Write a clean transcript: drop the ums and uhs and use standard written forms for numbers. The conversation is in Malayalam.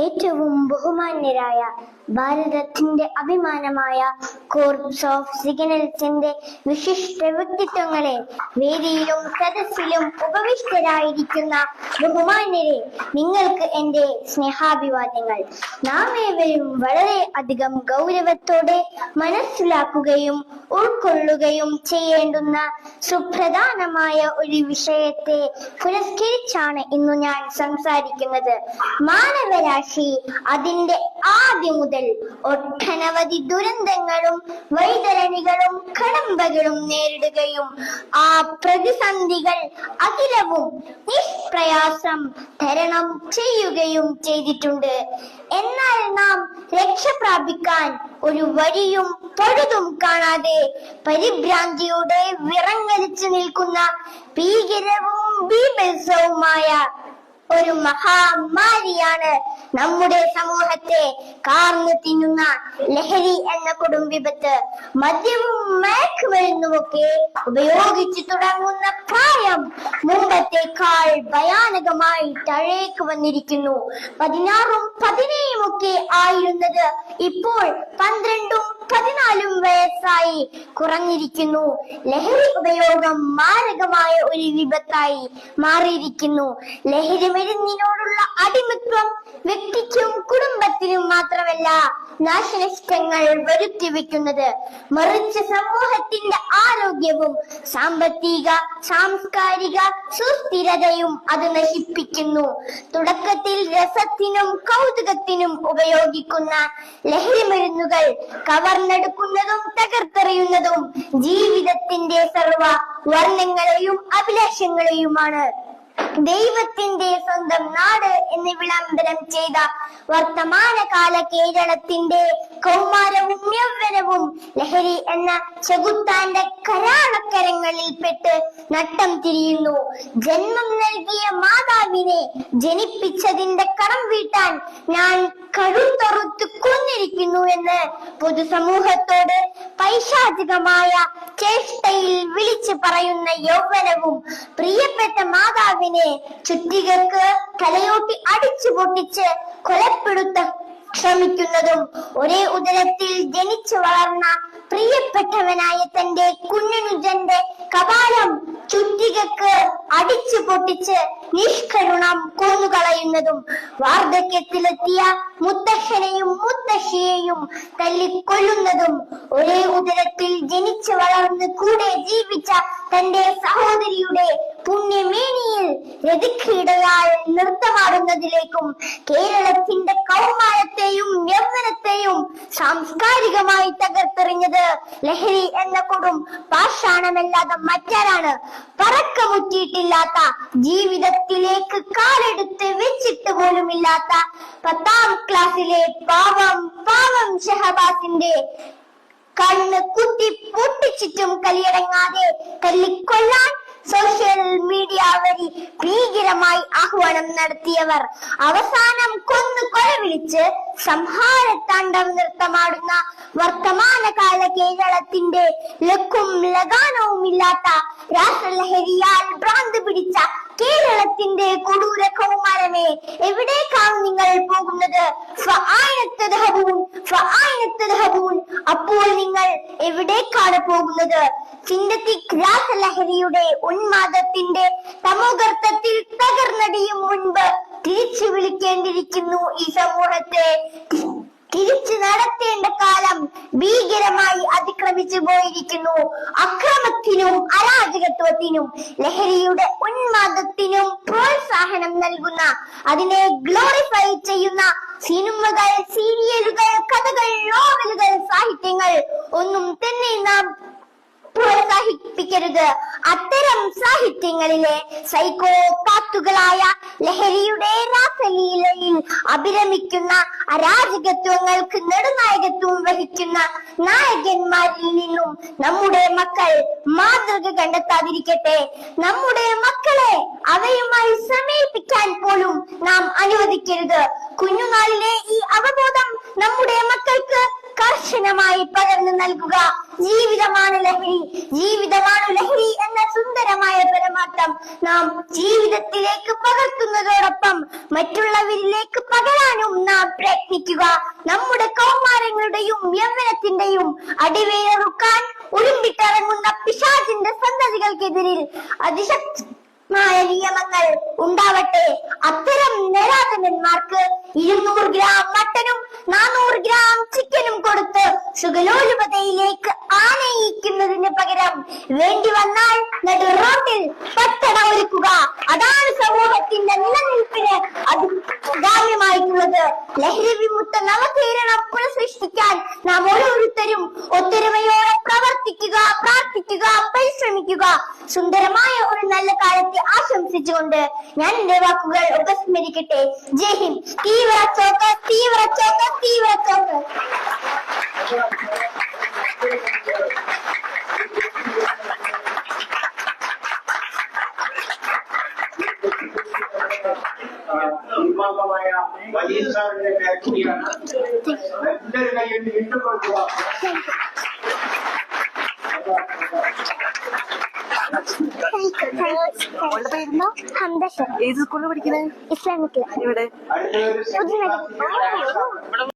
ഏറ്റവും ബഹുമാന്യരായ ഭാരതത്തിന്റെ അഭിമാനമായ കോർപ്സ് ഓഫ് സിഗ്നൽസിന്റെ വിശിഷ്ട വ്യക്തിത്വങ്ങളെ, വേദിയിലും സദസ്സിലും ഉപവിഷ്ടരായിരിക്കുന്ന ബഹുമാന്യരെ, നിങ്ങൾക്ക് എന്റെ സ്നേഹാഭിവാദ്യങ്ങൾ. നാം ഏവരും വളരെ അധികം ഗൗരവത്തോടെ മനസ്സിലാക്കുകയും ഉൾക്കൊള്ളുകയും ചെയ്യേണ്ടുന്ന സുപ്രധാനമായ ഒരു വിഷയത്തെ പുരസ്കരിച്ചാണ് ഇന്നു ഞാൻ സംസാരിക്കുന്നത്. മാനവരാശി അതിന്റെ ആദ്യം മുതൽ ഒട്ടനവധി ദുരന്തങ്ങളും വൈതരണികളും കടമ്പകളും നേരിടുകയും ആ പ്രതിസന്ധികൾ അഖിലവും നിഷ്പ്രയാസം തരണം ചെയ്യുകയും ചെയ്തിട്ടുണ്ട്. എന്നാൽ നാം രക്ഷ പ്രാപിക്കാൻ ഒരു വഴിയും പഴുതും കാണാതെ പരിഭ്രാന്തിയോടെ വിറങ്ങലിച്ചു നിൽക്കുന്ന ഭീകരവും ബീഭത്സവുമായ ഒരു മഹാമാരിയാണ് നമ്മുടെ സമൂഹത്തെ കാർന്നു തിന്നുന്ന ലഹരി എന്ന കൊടും വിപത്ത്. മദ്യവും മയക്കുമരുന്നുമൊക്കെ ഉപയോഗിച്ചു തുടങ്ങുന്ന പ്രായം മുമ്പത്തേക്കാൾ ഭയാനകമായി താഴേക്ക് വന്നിരിക്കുന്നു. 16ഉം 17ഉം ഒക്കെ ആയിരുന്നത് ഇപ്പോൾ 12ഉം 14ഉം വയസ്സായി കുറഞ്ഞിരിക്കുന്നു. ലഹരി ഉപയോഗം മാരകമായ ഒരു വിപത്തായി മാറിയിരിക്കുന്നു. ലഹരി മരുന്നിനോടുള്ള അടിമത്വം വ്യക്തിക്കും കുടുംബത്തിനും മാത്രമല്ല നാശനഷ്ടങ്ങൾ വരുത്തി വെക്കുന്നത്, മറിച്ച് സമൂഹത്തിന്റെ ആരോഗ്യവും സാമ്പത്തിക സാംസ്കാരിക സുസ്ഥിരതയും അത് നശിപ്പിക്കുന്നു. തുടക്കത്തിൽ രസത്തിനും കൗതുകത്തിനും ഉപയോഗിക്കുന്ന ലഹരി മരുന്നുകൾ കവർന്നെടുക്കുന്നതും തകർത്തെറിയുന്നതും ജീവിതത്തിന്റെ സർവ വർണ്ണങ്ങളെയും അഭിലാഷങ്ങളെയുമാണ്. ദൈവത്തിന്റെ സ്വന്തം നാട് എന്ന് വിളംബരം ചെയ്ത വർത്തമാനകാല കേരളത്തിന്റെ കൗമാരവും യൗവനവും ലഹരി എന്ന ചെകുത്താന്റെ കരാളക്കരങ്ങളിൽ പെട്ട് നട്ടം തിരിയുന്നു. ജന്മം നൽകിയ മാതാവിനെ ജനിപ്പിച്ചതിന്റെ കടം വീട്ടാൻ ഞാൻ കഴുത്തറുത്ത് കൊന്നിരിക്കുന്നു എന്ന് പൊതുസമൂഹത്തോട് പൈശാചികമായ ചേഷ്ടയിൽ വിളിച്ചു പറയുന്ന യൗവനവും പ്രിയപ്പെട്ട മാതാവിനെ ചുറ്റികൾക്ക് തലയോട്ടി അടിച്ചു പൊട്ടിച്ച് കൊലപ്പെടുത്താൻ ശ്രമിക്കുന്നതും, ഒരേ ഉദരത്തിൽ ജനിച്ചു വളർന്ന പ്രിയപ്പെട്ടവനായ തന്റെ കുഞ്ഞനുജന്റെ കപാലം ചുറ്റികക്ക് അടിച്ചു പൊട്ടിച്ച് നിഷ്കരുണം കൊന്നുകളയുന്നതും, വാർദ്ധക്യത്തിലെത്തിയ മുത്തശ്ശനെയും മുത്തശ്ശിയെയും തല്ലിക്കൊല്ലുന്നതും, ഒരേ ഉദരത്തിൽ ജനിച്ചു വളർന്ന് കൂടെ ജീവിച്ച തന്റെ സഹോദരിയുടെ പുണ്യമേനിയിൽ രതിക്രീഡയാൽ നൃത്തമാടുന്നതിലേക്കും കേരളത്തിന്റെ കൗമാരത്തെയും യൗവനത്തെയും സാംസ്കാരികമായി തകർത്തെറിഞ്ഞത് ലഹരി എന്ന കൊടും പാഷാണമല്ലാതെ മറ്റാരാണ്? പറക്കമുറ്റിയിട്ടില്ലാത്ത, ജീവിതത്തിലേക്ക് കാലെടുത്ത് വെച്ചിട്ട് പോലുമില്ലാത്ത 10ാം ക്ലാസ്സിലെ പാവം ഷഹബാസിന്റെ കണ്ണ് കുത്തി പൊട്ടിച്ചിട്ടും കലിയടങ്ങാതെ തല്ലിക്കൊല്ലാൻ സോഷ്യൽ മീഡിയ വഴി ഭീകരമായി ആഹ്വാനം നടത്തിയവർ അവസാനം കൊന്നു കൊലവിളിച്ച് സംഹാരത്താണ്ഡവം നൃത്തമാടുന്ന വർത്തമാനകാല കേരളത്തിന്റെ ലക്കും ലഗാനവും ഇല്ലാത്ത രാസലഹരിയാൽ ഭ്രാന്ത് പിടിച്ച കേരളത്തിന്റെ കൊടൂര കൗമാരമേ, എവിടേക്കാണ് നിങ്ങൾ പോകുന്നത്? അപ്പോൾ നിങ്ങൾ എവിടേക്കാണ് പോകുന്നത്? സിന്തറ്റിക് രാസലഹരിയുടെ ഉന്മാദത്തിന്റെ തമോഗർത്തത്തിൽ തകർന്നടിയും മുൻപ് തിരിച്ചു വിളിക്കേണ്ടിയിരിക്കുന്നു ഈ സമൂഹത്തെ. തിരിച്ചു നടത്തേണ്ട കാലം ഭീകരമായി അതിക്രമിച്ചു പോയിരിക്കുന്നു. അക്രമത്തിനും അരാജകത്വത്തിനും ലഹരിയുടെ ഉന്മാദത്തിനും പ്രോത്സാഹനം നൽകുന്ന, അതിനെ ഗ്ലോറിഫൈ ചെയ്യുന്ന സിനിമകൾ, സീരിയലുകൾ, കഥകൾ, നോവലുകൾ, സാഹിത്യങ്ങൾ ഒന്നും തന്നെ നാം പ്രോത്സാഹിപ്പിക്കരുത്. അത്തരം സാഹിത്യങ്ങളിലെ സൈക്കോപാത്തുകളായ ലഹരിയുടെ രാസലീലയിൽ അഭിരമിക്കുന്ന അരാജകത്വങ്ങൾക്ക് നെടുനായകത്വം വഹിക്കുന്ന നായകന്മാരിൽ നിന്നും നമ്മുടെ മക്കൾ മാതൃക കണ്ടെത്താതിരിക്കട്ടെ. നമ്മുടെ മക്കളെ അവയുമായി സമീപിക്കാൻ പോലും നാം അനുവദിക്കരുത്. കുഞ്ഞുനാളിലെ ഈ അവബോധം നമ്മുടെ മക്കൾക്ക് കർശനമായി പകർന്നു നൽകുക. ജീവിതമാണ് ലഹരി എന്ന സുന്ദരമായ പരമാർത്ഥം നാം ജീവിതത്തിലേക്ക് പകർത്തുന്നതോടൊപ്പം മറ്റുള്ളവരിലേക്ക് പകരാനും നാം പ്രയത്നിക്കുക. നമ്മുടെ കൗമാരങ്ങളുടെയും യൗവനത്തിന്റെയും അടിവേറുക്കാൻ ഉരുമ്പിട്ടിറങ്ങുന്ന പിശാചിന്റെ സന്തതികൾക്കെതിരിൽ അതിശക്തമായ നിയമങ്ങൾ ഉണ്ടാവട്ടെ. അത്തരം നരാധനന്മാർക്ക് 200 ഗ്രാം മട്ടനും 400 ഗ്രാം ചിക്കനും കൊടുത്ത് സുഖലോലുപതയിലേക്ക് ആനയിക്കുന്നതിന് പകരം വേണ്ടി വന്നാൽ നടു റോട്ടിൽ പട്ടണ ഒരുക്കുക. അതാണ് സമൂഹത്തിന്റെ നിലനിൽപ്പിന് അഭികാമ്യമായിട്ടുള്ളത്. ലഹരി വിമുക്ത നവകേരളം പുനഃസൃഷ്ടിക്കാൻ നാം ഓരോരുത്തരും ഒത്തൊരുമയോടെ പ്രവർത്തിക്കുക, പ്രാർത്ഥിക്കുക, പരിശ്രമിക്കുക. സുന്ദരമായ ഒരു നല്ല കാലത്തെ ആശംസിച്ചുകൊണ്ട് ഞാൻ എന്റെ വാക്കുകൾ ഉപസ്മരിക്കട്ടെ. ജയ് ഹിന്ദ്. തീവ്ര ചോക്ക്, തീവ്ര ചോക്ക്, തീവ്ര ചോക്ക്. നിർമ്മാണമായ വലിയ സാറിന്റെ ഫാക്ടറിയാണ്. എല്ലാവരും കയ്യിൽ ഇട്ടുകൊടുക്കുക. ഏത് സ്കൂളിൽ പഠിക്കണേ? ഇസ്ലാമിക് ഇവിടെ അടുത്ത